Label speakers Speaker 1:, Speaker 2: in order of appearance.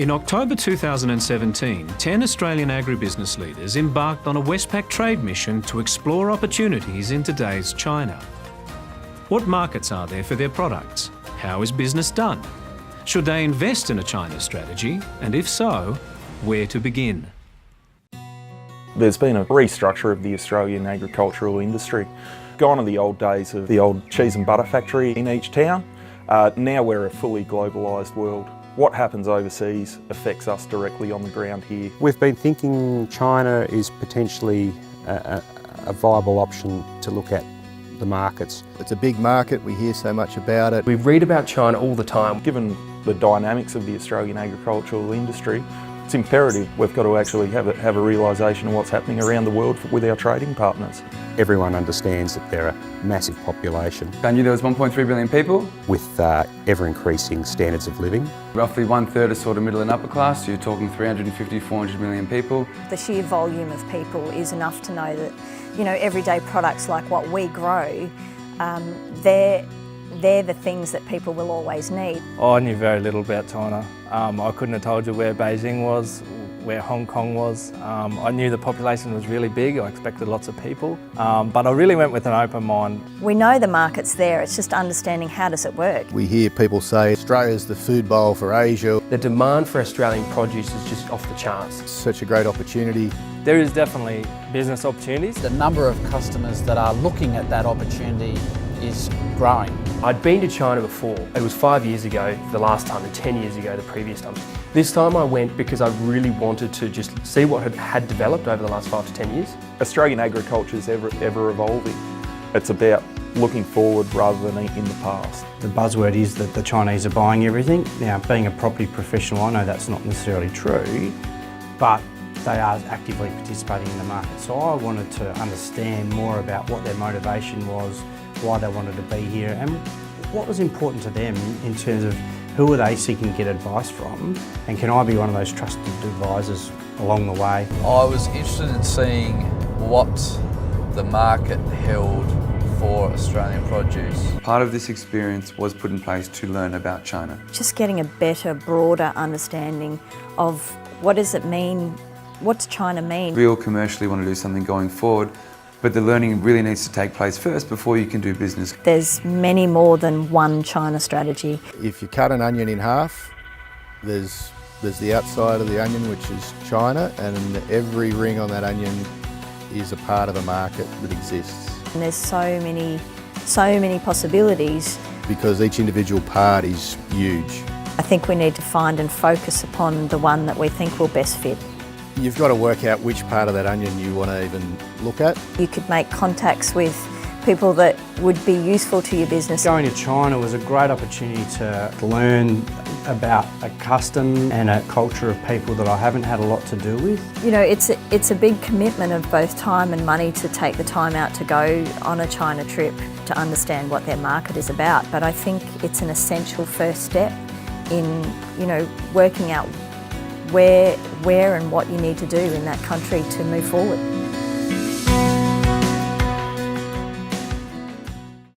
Speaker 1: In October 2017, 10 Australian agribusiness leaders embarked on a Westpac trade mission to explore opportunities in today's China. What markets are there for their products? How is business done? Should they invest in a China strategy? And if so, where to begin?
Speaker 2: There's been a restructure of the Australian agricultural industry. Gone are the old days of the old cheese and butter factory in each town. Now we're a fully globalised world. What happens overseas affects us directly on the ground here.
Speaker 3: We've been thinking China is potentially a viable option to look at the markets.
Speaker 4: It's a big market, we hear so much about it.
Speaker 5: We read about China all the time.
Speaker 2: Given the dynamics of the Australian agricultural industry, it's imperative we've got to actually have a realisation of what's happening around the world with our trading partners.
Speaker 3: Everyone understands that they're a massive population.
Speaker 6: I knew there was 1.3 billion people.
Speaker 3: With ever-increasing standards of living.
Speaker 6: Roughly 1/3 are sort of middle and upper class, so you're talking 350, 400 million people.
Speaker 7: The sheer volume of people is enough to know that, everyday products like what we grow, they're the things that people will always need.
Speaker 8: I knew very little about China. I couldn't have told you where Beijing was, where Hong Kong was. I knew the population was really big, I expected lots of people, but I really went with an open mind.
Speaker 7: We know the market's there, it's just understanding how does it work.
Speaker 4: We hear people say Australia's the food bowl for Asia.
Speaker 5: The demand for Australian produce is just off the charts.
Speaker 4: It's such a great opportunity.
Speaker 8: There is definitely business opportunities.
Speaker 9: The number of customers that are looking at that opportunity is growing.
Speaker 5: I'd been to China before. It was 5 years ago the last time and 10 years ago the previous time. This time I went because I really wanted to just see what had developed over the last 5 to 10 years.
Speaker 2: Australian agriculture is ever evolving. It's about looking forward rather than in the past.
Speaker 10: The buzzword is that the Chinese are buying everything. Now, being a property professional, I know that's not necessarily true, but they are actively participating in the market. So I wanted to understand more about what their motivation was, why they wanted to be here, and what was important to them in terms of who are they seeking to get advice from, and can I be one of those trusted advisors along the way.
Speaker 11: I was interested in seeing what the market held for Australian produce.
Speaker 6: Part of this experience was put in place to learn about China.
Speaker 7: Just getting a better, broader understanding of what does it mean, what's China mean.
Speaker 6: We all commercially want to do something going forward, but the learning really needs to take place first before you can do business.
Speaker 7: There's many more than one China strategy.
Speaker 4: If you cut an onion in half, there's the outside of the onion, which is China, and every ring on that onion is a part of a market that exists.
Speaker 7: And there's so many possibilities.
Speaker 4: Because each individual part is huge.
Speaker 7: I think we need to find and focus upon the one that we think will best fit.
Speaker 4: You've got to work out which part of that onion you want to even look at.
Speaker 7: You could make contacts with people that would be useful to your business.
Speaker 10: Going to China was a great opportunity to learn about a custom and a culture of people that I haven't had a lot to do with.
Speaker 7: It's a big commitment of both time and money to take the time out to go on a China trip to understand what their market is about. But I think it's an essential first step in, working out where and what you need to do in that country to move forward.